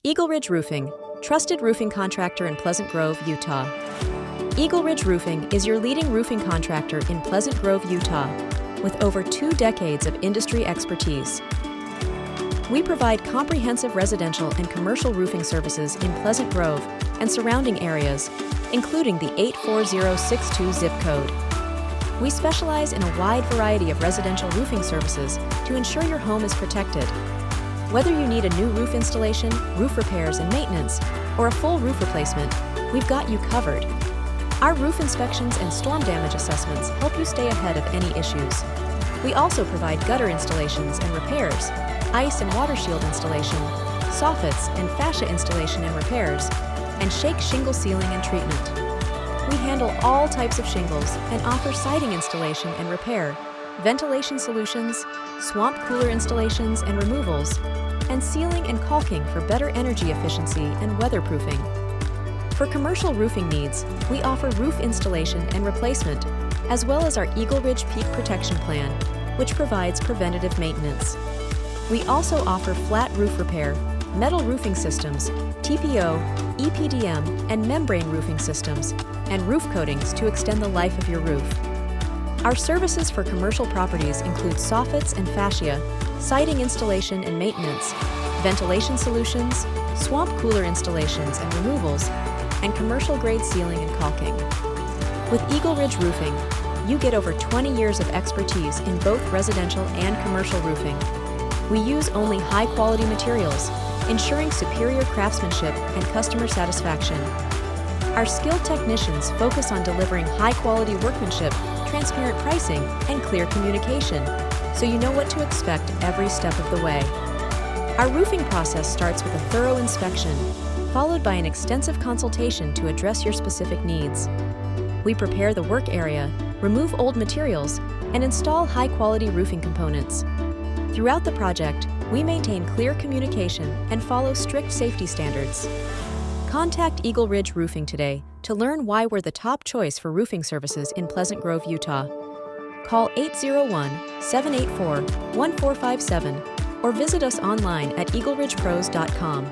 EagleRidge Roofing, trusted roofing contractor in Pleasant Grove, Utah. EagleRidge Roofing is your leading roofing contractor in Pleasant Grove, Utah, with over 2 decades of industry expertise. We provide comprehensive residential and commercial roofing services in Pleasant Grove and surrounding areas, including the 84062 zip code. We specialize in a wide variety of residential roofing services to ensure your home is protected. Whether you need a new roof installation, roof repairs and maintenance, or a full roof replacement, we've got you covered. Our roof inspections and storm damage assessments help you stay ahead of any issues. We also provide gutter installations and repairs, ice and water shield installation, soffits and fascia installation and repairs, and shake shingle sealing and treatment. We handle all types of shingles and offer siding installation and repair, ventilation solutions, swamp cooler installations and removals, and sealing and caulking for better energy efficiency and weatherproofing. For commercial roofing needs, we offer roof installation and replacement, as well as our EagleRidge Peak Protection Plan, which provides preventative maintenance. We also offer flat roof repair, metal roofing systems, TPO, EPDM, and membrane roofing systems, and roof coatings to extend the life of your roof. Our services for commercial properties include soffits and fascia, siding installation and maintenance, ventilation solutions, swamp cooler installations and removals, and commercial-grade sealing and caulking. With EagleRidge Roofing, you get over 20 years of expertise in both residential and commercial roofing. We use only high-quality materials, ensuring superior craftsmanship and customer satisfaction. Our skilled technicians focus on delivering high-quality workmanship, transparent pricing, and clear communication, so you know what to expect every step of the way. Our roofing process starts with a thorough inspection, followed by an extensive consultation to address your specific needs. We prepare the work area, remove old materials, and install high-quality roofing components. Throughout the project, we maintain clear communication and follow strict safety standards. Contact EagleRidge Roofing today to learn why we're the top choice for roofing services in Pleasant Grove, Utah. Call 801-784-1457 or visit us online at eagleridgepros.com.